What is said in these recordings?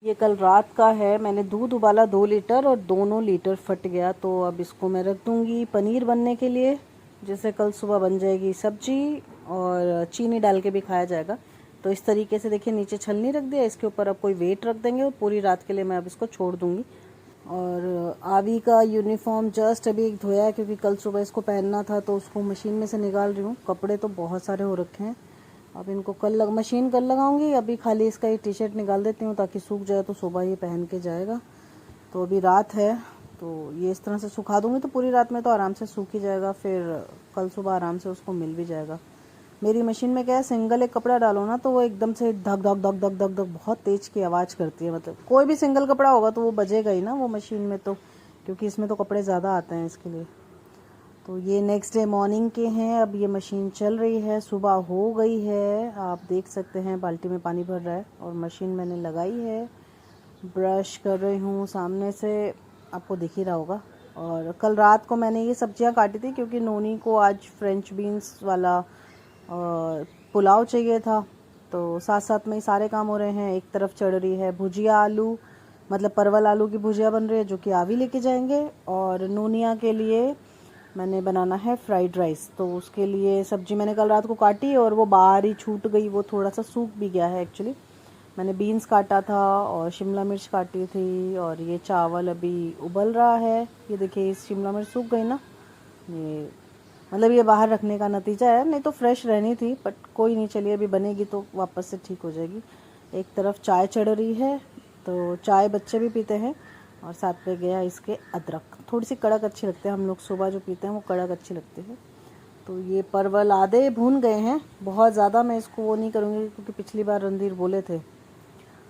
ये कल रात का है। मैंने दूध उबाला 2 लीटर और दोनों लीटर फट गया, तो अब इसको मैं रख दूँगी पनीर बनने के लिए, जिससे कल सुबह बन जाएगी सब्जी और चीनी डाल के भी खाया जाएगा। तो इस तरीके से देखिए नीचे छलनी रख दिया, इसके ऊपर अब कोई वेट रख देंगे और पूरी रात के लिए मैं अब इसको छोड़ दूँगी। और आवी का यूनिफॉर्म जस्ट अभी एक धोया है, क्योंकि कल सुबह इसको पहनना था, तो उसको मशीन में से निकाल रही हूँ। कपड़े तो बहुत सारे हो रखे हैं, अब इनको मशीन कल लगाऊंगी। अभी खाली इसका ये टी शर्ट निकाल देती हूँ ताकि सूख जाए, तो सुबह ये पहन के जाएगा। तो अभी रात है, तो ये इस तरह से सुखा दूंगी तो पूरी रात में तो आराम से सूख ही जाएगा, फिर कल सुबह आराम से उसको मिल भी जाएगा। मेरी मशीन में क्या है, सिंगल एक कपड़ा डालो ना तो वो एकदम से धक धक धक धक धक धक बहुत तेज़ की आवाज़ करती है। मतलब कोई भी सिंगल कपड़ा होगा तो वो बजेगा ही ना वो मशीन में, तो क्योंकि इसमें तो कपड़े ज़्यादा आते हैं इसके लिए। तो ये नेक्स्ट डे मॉर्निंग के हैं। अब ये मशीन चल रही है, सुबह हो गई है, आप देख सकते हैं बाल्टी में पानी भर रहा है और मशीन मैंने लगाई है। ब्रश कर रही हूँ, सामने से आपको दिख ही रहा होगा। और कल रात को मैंने ये सब्जियां काटी थी, क्योंकि नोनी को आज फ्रेंच बीन्स वाला पुलाव चाहिए था, तो साथ साथ में ही सारे काम हो रहे हैं। एक तरफ चढ़ रही है भुजिया आलू, मतलब परवल आलू की भुजिया बन रही है, जो कि आवी लेके जाएंगे। और नोनिया के लिए मैंने बनाना है फ्राइड राइस, तो उसके लिए सब्जी मैंने कल रात को काटी और वो बाहर ही छूट गई, वो थोड़ा सा सूख भी गया है एक्चुअली। मैंने बीन्स काटा था और शिमला मिर्च काटी थी, और ये चावल अभी उबल रहा है। ये देखिए शिमला मिर्च सूख गई ना, ये मतलब ये बाहर रखने का नतीजा है, नहीं तो फ्रेश रहनी थी, बट कोई नहीं, चलिए अभी बनेगी तो वापस से ठीक हो जाएगी। एक तरफ चाय चढ़ रही है, तो चाय बच्चे भी पीते हैं, और साथ पे गया इसके अदरक, थोड़ी सी कड़क अच्छी लगती है, हम लोग सुबह जो पीते हैं वो कड़क अच्छी लगती है। तो ये परवल आधे भून गए हैं, बहुत ज़्यादा मैं इसको वो नहीं करूँगी, क्योंकि पिछली बार रणधीर बोले थे।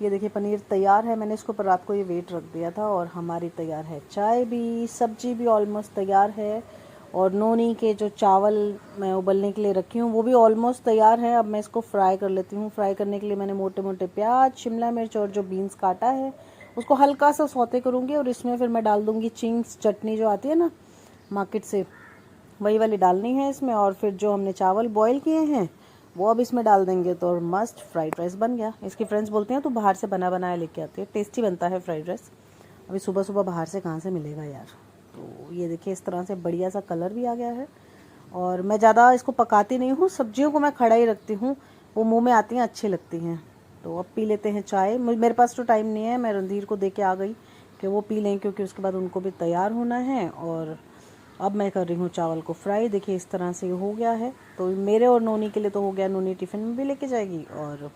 ये देखिए पनीर तैयार है, मैंने इसको पर रात को ये वेट रख दिया था। और हमारी तैयार है चाय भी, सब्जी भी ऑलमोस्ट तैयार है, और नोनी के जो चावल मैं उबलने के लिए रखी हूँ वो भी ऑलमोस्ट तैयार है। अब मैं इसको फ्राई कर लेती हूँ। फ्राई करने के लिए मैंने मोटे मोटे प्याज, शिमला मिर्च और जो बीन्स काटा है उसको हल्का सा सौते करूँगी, और इसमें फिर मैं डाल दूँगी चिंग्स चटनी जो आती है ना मार्केट से, वही वाली डालनी है इसमें। और फिर जो हमने चावल बॉईल किए हैं वो अब इसमें डाल देंगे, तो और मस्त फ्राइड राइस बन गया। इसकी फ्रेंड्स बोलती हैं तो बाहर से बना बनाया लेके आती है, टेस्टी बनता है फ्राइड राइस। अभी सुबह सुबह बाहर से कहाँ से मिलेगा यार। तो ये देखिए इस तरह से बढ़िया सा कलर भी आ गया है। और मैं ज़्यादा इसको पकाती नहीं हूँ, सब्जियों को मैं खड़ा ही रखती हूँ, वो मुँह में आती हैं अच्छी लगती हैं। तो अब पी लेते हैं चाय। मेरे पास तो टाइम नहीं है, मैं रणधीर को दे के आ गई कि वो पी लें, क्योंकि उसके बाद उनको भी तैयार होना है। और अब मैं कर रही हूँ चावल को फ्राई। देखिए इस तरह से हो गया है, तो मेरे और नोनी के लिए तो हो गया, नोनी टिफ़िन में भी लेके जाएगी और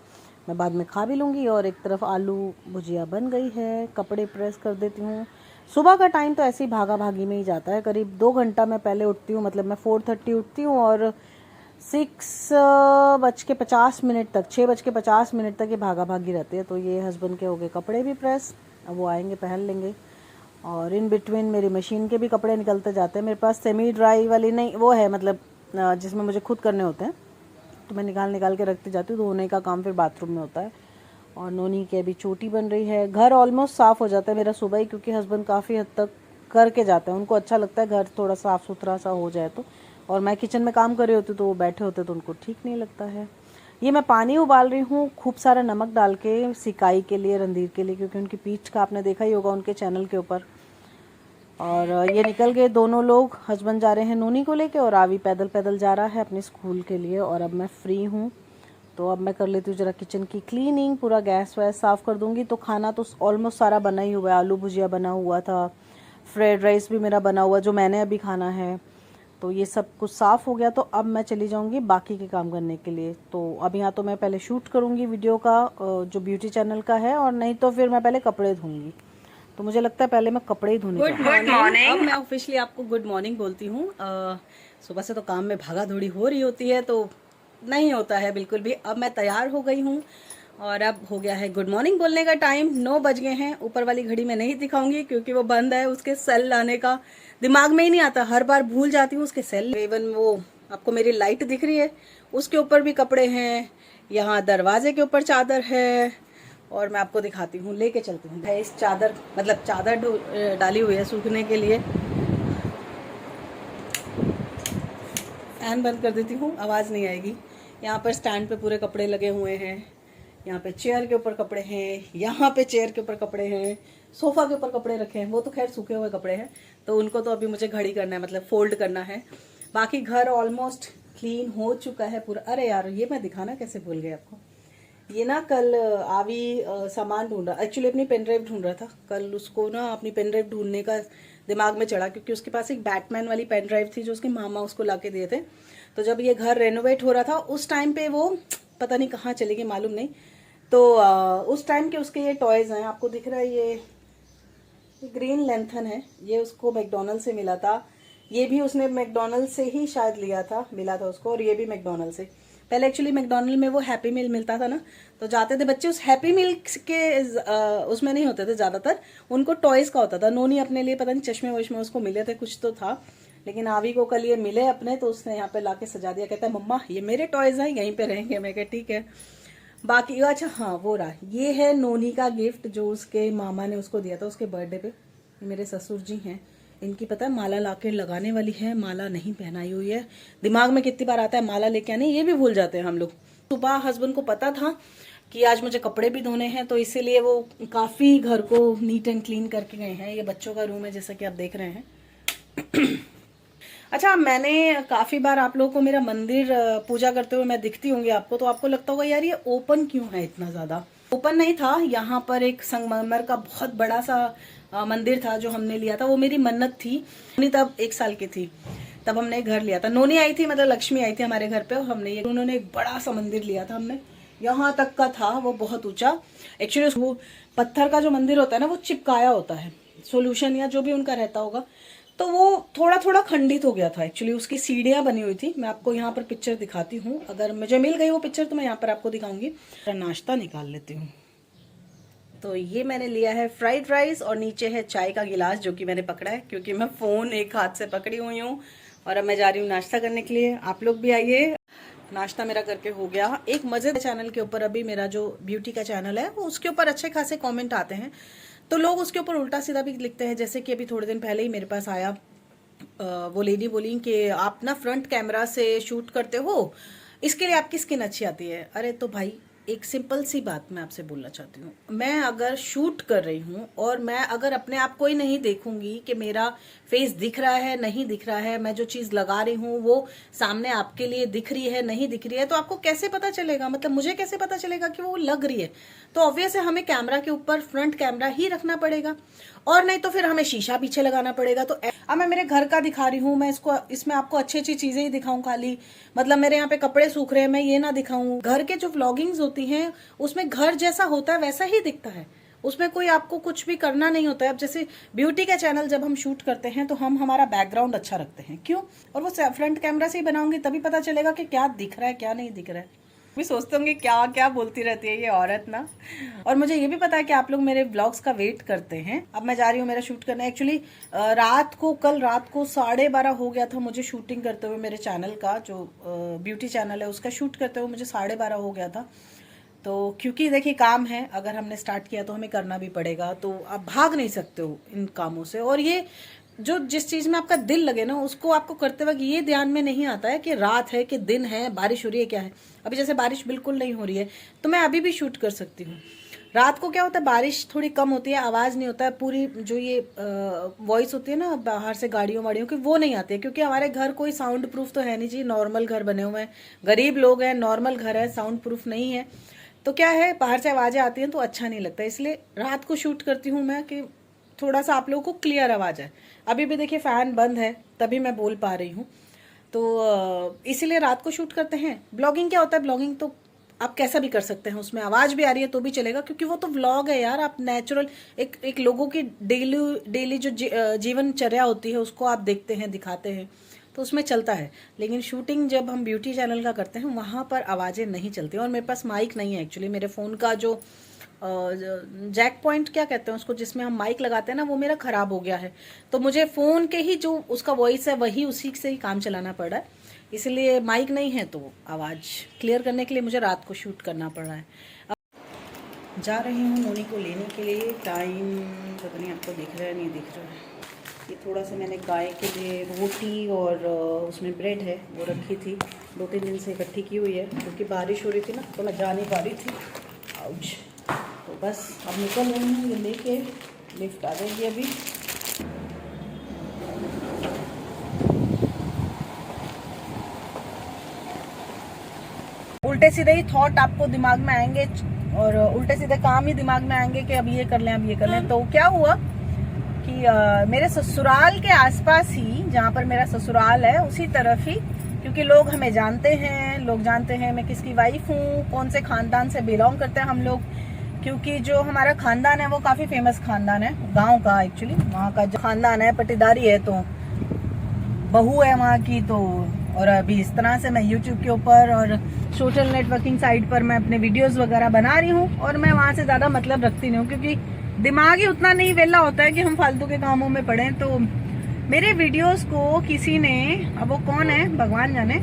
मैं बाद में खा भी लूँगी। और एक तरफ आलू भुजिया बन गई है, कपड़े प्रेस कर देती हूँ। सुबह का टाइम तो ऐसे ही भागा भागी में ही जाता है, करीब 2 घंटा मैं पहले उठती हूँ, मतलब मैं 4:30 उठती हूँ और 6:50 तक 6:50 तक ये भागा भागी रहती है। तो ये हस्बैंड के हो गए कपड़े भी प्रेस, अब वो आएंगे पहन लेंगे। और इन बिटवीन मेरी मशीन के भी कपड़े निकलते जाते हैं। मेरे पास सेमी ड्राई वाली नहीं, वो है मतलब जिसमें मुझे खुद करने होते हैं, तो मैं निकाल निकाल के रखती जाती हूँ। धोने का काम फिर बाथरूम में होता है। और नोनी की अभी चोटी बन रही है। घर ऑलमोस्ट साफ़ हो जाता है मेरा सुबह ही, क्योंकि हस्बैंड काफ़ी हद तक करके जाते हैं, उनको अच्छा लगता है घर थोड़ा साफ़ सुथरा सा हो जाए तो। और मैं किचन में काम कर रही होती तो वो बैठे होते तो उनको ठीक नहीं लगता है। ये मैं पानी उबाल रही हूँ खूब सारा नमक डाल के, सिकाई के लिए, रणधीर के लिए, क्योंकि उनकी पीठ का आपने देखा ही होगा उनके चैनल के ऊपर। और ये निकल गए दोनों लोग, हस्बैंड जा रहे हैं नोनी को लेके और आवी पैदल पैदल जा रहा है अपने स्कूल के लिए। और अब मैं फ्री हूँ, तो अब मैं कर लेती हूँ ज़रा किचन की क्लीनिंग, पूरा गैस वैस साफ़ कर दूँगी। तो खाना तो ऑलमोस्ट सारा बना ही हुआ है, आलू भुजिया बना हुआ था, फ्राइड राइस भी मेरा बना हुआ जो मैंने अभी खाना है, तो ये सब कुछ साफ़ हो गया। तो अब मैं चली जाऊँगी बाकी के काम करने के लिए। तो अब यहाँ तो मैं पहले शूट करूँगी वीडियो का जो ब्यूटी चैनल का है, और नहीं तो फिर मैं पहले कपड़े धोऊँगी। तो मुझे लगता है पहले मैं कपड़े ही धोने गुड मॉर्निंग। अब मैं ऑफिशियली आपको गुड मॉर्निंग बोलती हूँ। सुबह से तो काम में भागा दौड़ी हो रही होती है, तो नहीं होता है बिल्कुल भी। अब मैं तैयार हो गई हूँ और अब हो गया है गुड मॉर्निंग बोलने का टाइम। 9 बज गए हैं। ऊपर वाली घड़ी में नहीं दिखाऊंगी क्योंकि वो बंद है, उसके सेल लाने का दिमाग में ही नहीं आता, हर बार भूल जाती हूँ उसके सेल। इवन वो आपको मेरी लाइट दिख रही है, उसके ऊपर भी कपड़े हैं, यहाँ दरवाजे के ऊपर चादर है, और मैं आपको दिखाती हूँ, लेके चलती हूँ। इस चादर मतलब चादर डाली हुई है सूखने के लिए। फैन बंद कर देती हूँ, आवाज़ नहीं आएगी। यहाँ पर स्टैंड पे पूरे कपड़े लगे हुए हैं, यहाँ पे चेयर के ऊपर कपड़े हैं, यहाँ पे चेयर के ऊपर कपड़े हैं, सोफा के ऊपर कपड़े रखे हैं। वो तो खैर सूखे हुए कपड़े हैं, तो उनको तो अभी मुझे घड़ी करना है, मतलब फोल्ड करना है। बाकी घर ऑलमोस्ट क्लीन हो चुका है पूरा। अरे यार, ये मैं दिखाना कैसे भूल गई आपको। ये ना कल आवी सामान ढूंढ रहा, एक्चुअली अपनी पेन ड्राइव ढूंढ रहा था। कल उसको ना अपनी पेन ड्राइव ढूंढने का दिमाग में चढ़ा, क्योंकि उसके पास एक बैटमैन वाली पेन ड्राइव थी जो उसके मामा उसको ला के दिए थे। तो जब ये घर रेनोवेट हो रहा था उस टाइम पे वो पता नहीं कहाँ चली गई, मालूम नहीं। तो उस टाइम के उसके ये टॉयज हैं, आपको दिख रहा है, ये ग्रीन लेंथन है, ये उसको मैकडोनल्ड से मिला था। ये भी उसने मैकडोनल्ड से ही शायद लिया था, मिला था उसको। और ये भी मैकडोनल्ड से। पहले एक्चुअली मैकडोनल्ड में वो हैप्पी मील मिलता था ना, तो जाते थे बच्चे उस हैप्पी मील के उसमें नहीं होते थे ज़्यादातर, उनको टॉयज का होता था। नोनी अपने लिए पता नहीं चश्मे वश्मे उसको मिले थे, कुछ तो था। लेकिन आवी को कल ये मिले अपने, तो उसने यहाँ पे लाके सजा दिया। कहता है मम्मा ये मेरे टॉयज हैं, यहीं पे रहेंगे। मैं कहा ठीक है। बाकी अच्छा हाँ, वो रहा, ये है नोनी का गिफ्ट जो उसके मामा ने उसको दिया था उसके बर्थडे पे। मेरे ससुर जी हैं, इनकी पता है माला लाके लगाने वाली है, माला नहीं पहनाई हुई है। दिमाग में कितनी बार आता है माला लेके आने, ये भी भूल जाते हैं हम लोग। सुबह हस्बैंड को पता था कि आज मुझे कपड़े भी धोने हैं, तो इसीलिए वो काफ़ी घर को नीट एंड क्लीन करके गए हैं। ये बच्चों का रूम है जैसा कि आप देख रहे हैं। अच्छा, मैंने काफ़ी बार आप लोगों को मेरा मंदिर पूजा करते हुए मैं दिखती होंगी आपको, तो आपको लगता होगा यार ये ओपन क्यों है इतना ज़्यादा। ओपन नहीं था, यहाँ पर एक संगमरमर का बहुत बड़ा सा मंदिर था जो हमने लिया था। वो मेरी मन्नत थी। नोनी तब 1 साल की थी, तब हमने घर लिया था। नोनी आई थी, मतलब लक्ष्मी आई थी हमारे घर पे, और हमने ये उन्होंने एक बड़ा सा मंदिर लिया था हमने, यहाँ तक का था वो, बहुत ऊंचा। एक्चुअली वो पत्थर का जो मंदिर होता है ना, वो चिपकाया होता है, सोल्यूशन या जो भी उनका रहता होगा, तो वो थोड़ा थोड़ा खंडित हो गया था। एक्चुअली उसकी सीढ़ियाँ बनी हुई थी। मैं आपको यहाँ पर पिक्चर दिखाती हूँ, अगर मुझे मिल गई वो पिक्चर तो मैं यहाँ पर आपको दिखाऊंगी। नाश्ता निकाल लेती हूँ। तो ये मैंने लिया है फ्राइड राइस, और नीचे है चाय का गिलास जो कि मैंने पकड़ा है, क्योंकि मैं फ़ोन एक हाथ से पकड़ी हुई हूँ। और अब मैं जा रही हूँ नाश्ता करने के लिए। आप लोग भी आइए। नाश्ता मेरा करके हो गया। एक मज़ेदार चैनल के ऊपर, अभी मेरा जो ब्यूटी का चैनल है वो, उसके ऊपर अच्छे खासे कमेंट आते हैं, तो लोग उसके ऊपर उल्टा सीधा भी लिखते हैं। जैसे कि अभी थोड़े दिन पहले ही मेरे पास आया, वो लेडी बोली कि आप ना फ्रंट कैमरा से शूट करते हो, इसके लिए आपकी स्किन अच्छी आती है। अरे तो भाई, एक सिंपल सी बात मैं आपसे बोलना चाहती हूँ। मैं अगर शूट कर रही हूँ और मैं अगर अपने आप को ही नहीं देखूंगी कि मेरा फेस दिख रहा है नहीं दिख रहा है, मैं जो चीज़ लगा रही हूँ वो सामने आपके लिए दिख रही है नहीं दिख रही है, तो आपको कैसे पता चलेगा, मतलब मुझे कैसे पता चलेगा कि वो लग रही है। तो ऑब्वियस है हमें कैमरा के ऊपर फ्रंट कैमरा ही रखना पड़ेगा, और नहीं तो फिर हमें शीशा पीछे लगाना पड़ेगा। तो अब मैं मेरे घर का दिखा रही हूँ, मैं इसमें आपको अच्छी अच्छी चीजें ही दिखाऊं खाली, मतलब मेरे यहाँ पे कपड़े सूख रहे हैं मैं ये ना दिखाऊं। घर के जो व्लॉगिंग्स होती हैं उसमें घर जैसा होता है वैसा ही दिखता है, उसमें कोई आपको कुछ भी करना नहीं होता है। अब जैसे ब्यूटी का चैनल जब हम शूट करते हैं तो हम हमारा बैकग्राउंड अच्छा रखते हैं, क्यों, और वो फ्रंट कैमरा से ही बनाऊंगी, तभी पता चलेगा कि क्या दिख रहा है क्या नहीं दिख रहा है। भी सोचते होंगे क्या क्या बोलती रहती है ये औरत ना। और मुझे ये भी पता है कि आप लोग मेरे व्लॉग्स का वेट करते हैं। अब मैं जा रही हूँ मेरा शूट करना। एक्चुअली कल रात को 12:30 हो गया था मुझे शूटिंग करते हुए। मेरे चैनल का जो ब्यूटी चैनल है उसका शूट करते हुए मुझे 12:30 हो गया था। तो क्योंकि देखिए काम है, अगर हमने स्टार्ट किया तो हमें करना भी पड़ेगा, तो आप भाग नहीं सकते हो इन कामों से। और ये जो जिस चीज़ में आपका दिल लगे ना, उसको आपको करते वक्त ये ध्यान में नहीं आता है कि रात है कि दिन है, बारिश हो रही है क्या है। अभी जैसे बारिश बिल्कुल नहीं हो रही है तो मैं अभी भी शूट कर सकती हूँ। रात को क्या होता है, बारिश थोड़ी कम होती है, आवाज़ नहीं होता है, पूरी जो ये वॉइस होती है ना बाहर से गाड़ियों वाड़ियों की, वो नहीं आती है, क्योंकि हमारे घर कोई साउंड प्रूफ तो है नहीं जी, नॉर्मल घर बने हुए हैं, गरीब लोग हैं, नॉर्मल घर है, साउंड प्रूफ नहीं है। तो क्या है, बाहर से आवाज़ें आती हैं तो अच्छा नहीं लगता, इसलिए रात को शूट करती हूँ मैं कि थोड़ा सा आप लोगों को क्लियर आवाज़ है। अभी भी देखिए फ़ैन बंद है तभी मैं बोल पा रही हूँ, तो इसीलिए रात को शूट करते हैं। ब्लॉगिंग क्या होता है, ब्लॉगिंग तो आप कैसा भी कर सकते हैं, उसमें आवाज़ भी आ रही है तो भी चलेगा, क्योंकि वो तो व्लॉग है यार। आप नेचुरल एक लोगों की डेली जो जीवनचर्या होती है उसको आप देखते हैं, दिखाते हैं, तो उसमें चलता है। लेकिन शूटिंग जब हम ब्यूटी चैनल का करते हैं वहाँ पर आवाज़ें नहीं चलती। और मेरे पास माइक नहीं है एक्चुअली, मेरे फ़ोन का जो जैक पॉइंट क्या कहते हैं उसको, जिसमें हम माइक लगाते हैं ना, वो मेरा ख़राब हो गया है, तो मुझे फ़ोन के ही जो उसका वॉइस है वही उसी से ही काम चलाना पड़ रहा है, इसलिए माइक नहीं है तो आवाज़ क्लियर करने के लिए मुझे रात को शूट करना पड़ रहा है। अब जा रही हूँ नोनी को लेने के लिए। टाइम पता नहीं आपको दिख रहा है नहीं दिख रहा है। ये थोड़ा सा मैंने गाय के लिए रोटी और उसमें ब्रेड है वो रखी थी, 2-3 दिन से इकट्ठी की हुई है, क्योंकि बारिश हो रही थी ना तो मैं जा नहीं पा रही थी। आउच। तो बस अब निकल रही हूँ ये लेके, लिफ्ट आ जाएगी अभी। उल्टे सीधे ही थॉट आपको दिमाग में आएंगे और उल्टे सीधे काम ही दिमाग में आएंगे कि अब ये कर लें, अब ये कर लें। तो क्या हुआ कि मेरे ससुराल के आसपास ही, जहाँ पर मेरा ससुराल है उसी तरफ ही, क्योंकि लोग हमें जानते हैं, लोग जानते हैं मैं किसकी वाइफ हूँ, कौन से खानदान से बिलोंग करते हैं हम लोग। क्योंकि जो हमारा खानदान है वो काफ़ी फेमस खानदान है, गाँव का एक्चुअली, वहाँ का जो खानदान है पटीदारी है, तो बहू है वहाँ की। तो और अभी इस तरह से मैं YouTube के ऊपर और सोशल नेटवर्किंग साइट पर मैं अपने वीडियोस वगैरह बना रही हूँ, और मैं वहाँ से ज़्यादा मतलब रखती नहीं हूँ, क्योंकि दिमाग ही उतना नहीं वेला होता है कि हम फालतू के कामों में पड़ें। तो मेरे वीडियोस को किसी ने, अब वो कौन है भगवान जाने,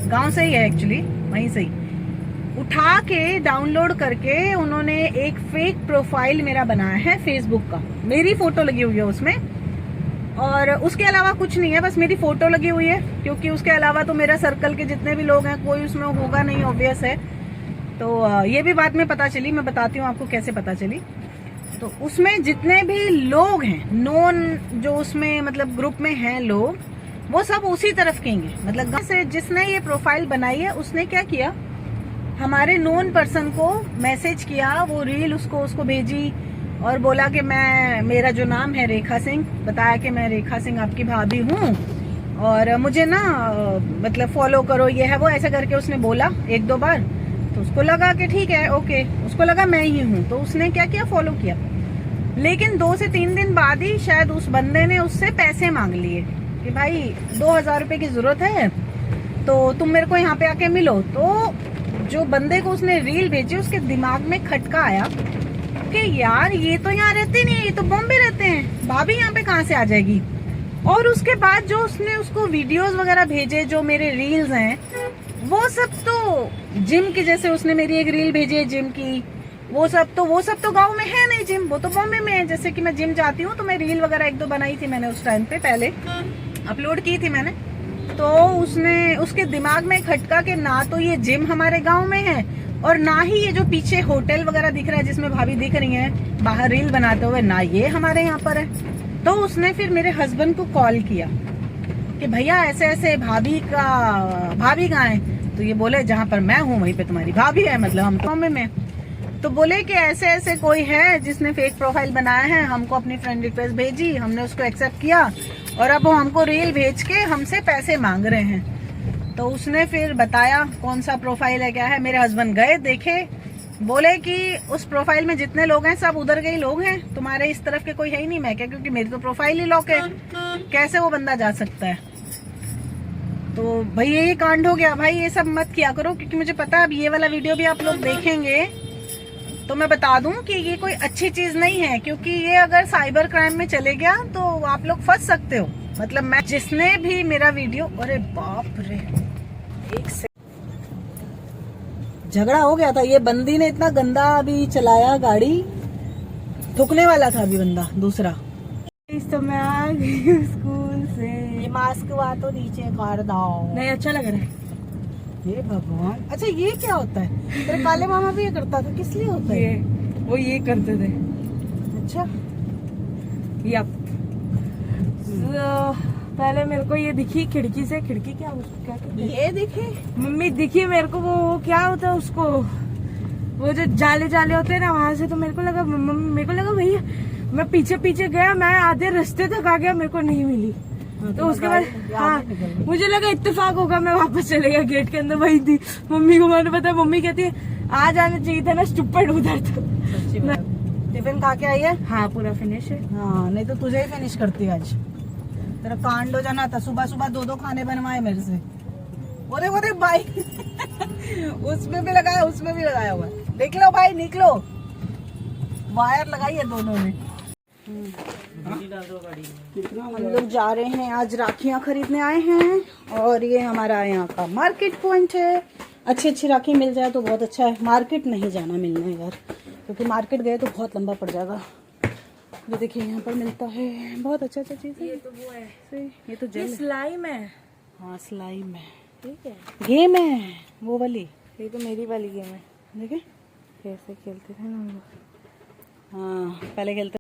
गाँव से ही है एक्चुअली, वहीं से ही उठा के डाउनलोड करके उन्होंने एक फेक प्रोफाइल मेरा बनाया है फेसबुक का। मेरी फोटो लगी हुई है उसमें, और उसके अलावा कुछ नहीं है, बस मेरी फोटो लगी हुई है। क्योंकि उसके अलावा तो मेरा सर्कल के जितने भी लोग हैं कोई उसमें होगा नहीं, ऑब्वियस है। तो ये भी बात में पता चली, मैं बताती हूँ आपको कैसे पता चली। तो उसमें जितने भी लोग हैं नॉन, जो उसमें मतलब ग्रुप में हैं लोग, वो सब उसी तरफ के हैं। मतलब से जिसने ये प्रोफाइल बनाई है उसने क्या किया, हमारे नॉन पर्सन को मैसेज किया, वो रील उसको भेजी और बोला कि मेरा जो नाम है रेखा सिंह, बताया कि मैं रेखा सिंह आपकी भाभी हूँ और मुझे ना मतलब फॉलो करो, ये है वो, ऐसा करके उसने बोला 1-2 बार। तो उसको लगा कि ठीक है, ओके, उसको लगा मैं ही हूँ, तो उसने क्या किया, फॉलो किया। लेकिन 2 से 3 दिन बाद ही शायद उस बंदे ने उससे पैसे मांग लिए कि भाई 2000 रुपये की जरूरत है, तो तुम मेरे को यहाँ पे आके मिलो। तो जो बंदे को उसने रील भेजी, उसके दिमाग में खटका आया कि यार ये तो यहाँ रहते नहीं, ये तो बॉम्बे रहते हैं, भाभी यहाँ पे कहाँ से आ जाएगी। और उसके बाद जो उसने उसको वीडियोस वगैरह भेजे, जो मेरे रील्स हैं, वो सब तो जिम की, जैसे उसने मेरी एक रील भेजी है जिम की, वो सब तो गांव में है नहीं जिम, वो तो बॉम्बे में है। जैसे कि मैं जिम जाती हूँ तो मैं रील वगैरह 1-2 बनाई थी मैंने उस टाइम पे, पहले अपलोड की थी मैंने। तो उसके दिमाग में खटका कि ना तो ये जिम हमारे गाँव में है, और ना ही ये जो पीछे होटल वगैरह दिख रहा है जिसमें भाभी दिख रही हैं बाहर रील बनाते हुए, ना ये हमारे यहाँ पर है। तो उसने फिर मेरे हस्बैंड को कॉल किया कि भैया ऐसे ऐसे भाभी कहाँ है। तो ये बोले जहाँ पर मैं हूँ वहीं पे तुम्हारी भाभी है, मतलब हम तो में। तो बोले कि ऐसे ऐसे कोई है जिसने फेक प्रोफाइल बनाया है, हमको अपनी फ्रेंड रिक्वेस्ट भेजी, हमने उसको एक्सेप्ट किया और अब वो हमको रील भेज के हमसे पैसे मांग रहे हैं। तो उसने फिर बताया कौन सा प्रोफाइल है, क्या है। मेरे हस्बैंड गए, देखे, बोले कि उस प्रोफाइल में जितने लोग हैं सब उधर के ही लोग हैं, तुम्हारे इस तरफ के कोई है ही नहीं। मैं क्या, क्योंकि मेरी तो प्रोफाइल ही लॉक है, कैसे वो बंदा जा सकता है। तो भाई यही कांड हो गया। भाई ये सब मत किया करो, क्योंकि मुझे पता है अब ये वाला वीडियो भी आप लोग देखेंगे तो मैं बता दूं कि ये कोई अच्छी चीज नहीं है, क्योंकि ये अगर साइबर क्राइम में चले गया तो आप लोग फंस सकते हो। मतलब मैं, जिसने भी मेरा वीडियो, अरे बाप रे, एक से झगड़ा हो गया था। ये बंदी ने इतना गंदा अभी चलाया गाड़ी, ठुकने वाला था अभी बंदा दूसरा। तो मैं आ गई स्कूल से। ये मास्क हुआ तो नीचे कर दो। नहीं, अच्छा लग रहा है। हे भगवान, अच्छा ये क्या होता है? तेरे काले मामा भी ये करता था, किस लिए होता है? वो ये करते थे। अच्छा, ये आप पहले मेरे को ये दिखी खिड़की से, खिड़की क्या कहते हैं? ये दिखे मम्मी दिखी मेरे को, वो क्या होता है उसको, वो जो जाले जाले होते हैं ना, वहां से। तो मेरे को लगा भैया, मैं पीछे पीछे गया, मैं आधे रास्ते तक आ गया, मेरे को नहीं मिली। तो उसके बाद हाँ, मुझे लगा इत्तेफाक होगा, मैं वापस चले गया, गेट के अंदर वही थी। मम्मी को मैंने पता, मम्मी कहती है आ जाना चाहिए था ना, स्टूपिड उधर तो। टिफिन खा के आई है? हाँ, पूरा फिनिश है। हाँ, नहीं तो तुझे ही फिनिश करती आज। तेरा कांड हो जाना था, सुबह सुबह 2-2 खाने बनवाए मेरे से। वो देख भाई उसमें भी लगाया, उसमें भी लगाया हुआ है। देख लो भाई, निकलो, वायर लगाई है दोनों ने। हम लोग जा रहे हैं, आज राखियां खरीदने आए हैं, और ये हमारा यहाँ का मार्केट पॉइंट है। अच्छी राखी मिल जाए तो बहुत अच्छा है। मार्केट नहीं जाना मिलना है यार, क्योंकि मार्केट गए तो बहुत लंबा पड़ जाएगा। ये देखिए यहाँ पर मिलता है बहुत अच्छा चीज है। ये तो वो है, ये तो जेल स्लाइम है। हाँ, स्लाइम है, ठीक है, गेम है वो वाली। ये तो मेरी वाली गेम है। देखे, कैसे खेलते थे ना हम लोग। हाँ पहले खेलते।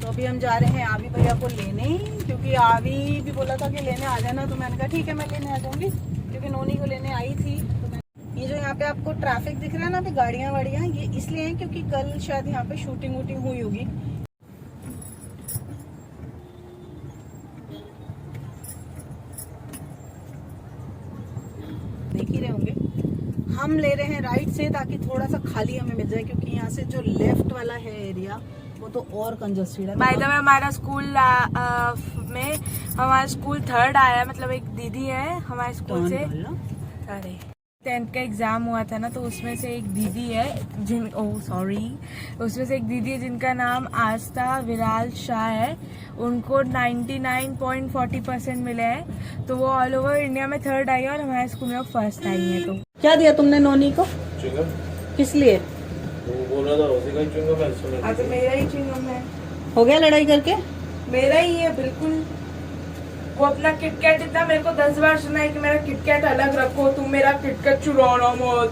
तो अभी हम जा रहे हैं आवी भैया को लेने, क्योंकि आवी भी बोला था कि लेने आ जाना, तो मैंने कहा ठीक है मैं लेने आ जाऊंगी, क्योंकि नोनी को लेने आई थी। तो मैं ये जो यहाँ पे आपको ट्रैफिक दिख रहा है ना पे गाड़ियाँ वाड़ियाँ, ये इसलिए है क्योंकि कल शायद यहाँ पे शूटिंग वूटिंग हुई होगी। देख ही रहे होंगे। हम ले रहे हैं राइट से ताकि थोड़ा सा खाली हमें मिल जाए, क्योंकि यहाँ से जो लेफ्ट वाला है एरिया वो तो और कंजस्टेड है। बाय द वे हमारा स्कूल में हमारा स्कूल 3rd आया, मतलब एक दीदी है हमारे स्कूल से। अरे 10th का एग्जाम हुआ था ना, तो उसमें से एक दीदी है उसमें से एक दीदी है जिनका नाम आस्था विराल शाह है। उनको 99.40% मिले हैं, तो वो ऑल ओवर इंडिया में 3rd आई है और हमारे स्कूल में वो 1st आई है। तो क्या दिया तुमने नोनी को? च्युइंगम। किस लिए? वो बोल रहा था उसी का ही च्युइंगम है, सुना हाँ, तो मेरा ही च्युइंगम है। हो गया लड़ाई करके? मेरा ही है बिल्कुल। वो अपना किटकैट इतना मेरे को 10 बार सुना है कि मेरा किटकैट अलग रखो, तुम मेरा किटकैट चुराना मत।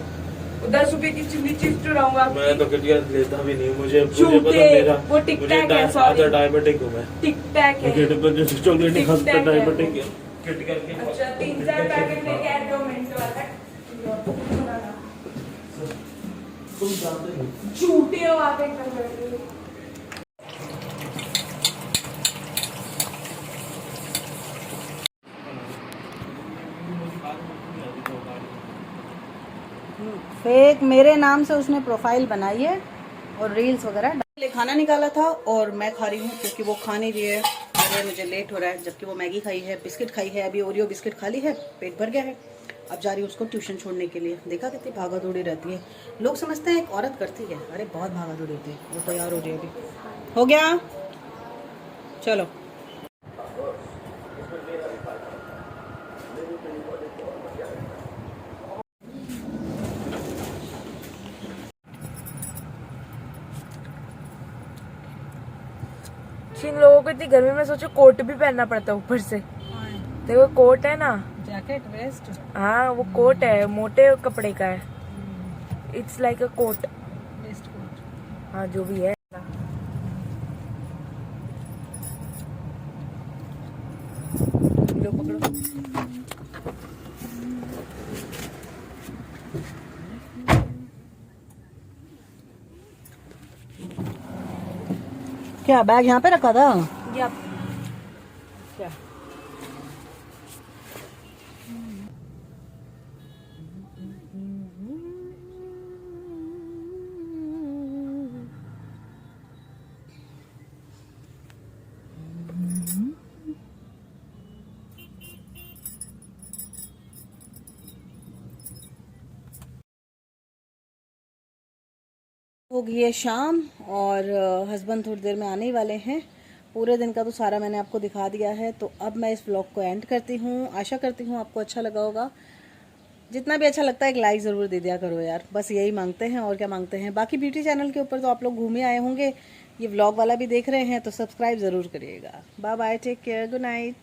10 रुपए की चिल्ली चीज चुराऊंगा। मैं तो किटकैट लेता भी नहीं, मुझे झूठे, पता मेरा वो टिक टैक है, sorry। डायबिटिक हूँ मैं। टिक टैक है। किटकैट पर जो चॉकलेट नहीं खाता टिक-टैक है। डायबिटिक है। किटकैट के अच्छा 3-4 पैकेट लेके आए 2 मिनट वाला। तुम जानते हो झूठे हो आप एकदम। फेक मेरे नाम से उसने प्रोफाइल बनाई है और रील्स वगैरह। खाना निकाला था और मैं खा रही हूँ क्योंकि वो खा नहीं रही है। अरे मुझे लेट हो रहा है, जबकि वो मैगी खाई है, बिस्किट खाई है, अभी ओरियो बिस्किट खा ली है, पेट भर गया है। अब जा रही हूँ उसको ट्यूशन छोड़ने के लिए। देखा कितनी भागा दौड़ी रहती है, लोग समझते हैं एक औरत करती है, अरे बहुत भागा दौड़ी होती है। वो तैयार हो रही है अभी। हो गया, चलो। जिन लोगों को इतनी गर्मी में सोचो कोट भी पहनना पड़ता है ऊपर से। देखो कोट है ना, जैकेट वेस्ट। हाँ वो कोट है, मोटे कपड़े का है। It's like a coat. Waistcoat. हाँ जो भी है। लो पकड़ो। क्या बैग यहाँ पे रखा था? या क्या? हो गई है शाम और हस्बैंड थोड़ी देर में आने ही वाले हैं। पूरे दिन का तो सारा मैंने आपको दिखा दिया है, तो अब मैं इस व्लॉग को एंड करती हूँ। आशा करती हूँ आपको अच्छा लगा होगा। जितना भी अच्छा लगता है एक लाइक ज़रूर दे दिया करो यार, बस यही मांगते हैं और क्या मांगते हैं। बाकी ब्यूटी चैनल के ऊपर तो आप लोग घूमे आए होंगे, ये व्लॉग वाला भी देख रहे हैं तो सब्सक्राइब ज़रूर करिएगा। Bye bye, take care, good night.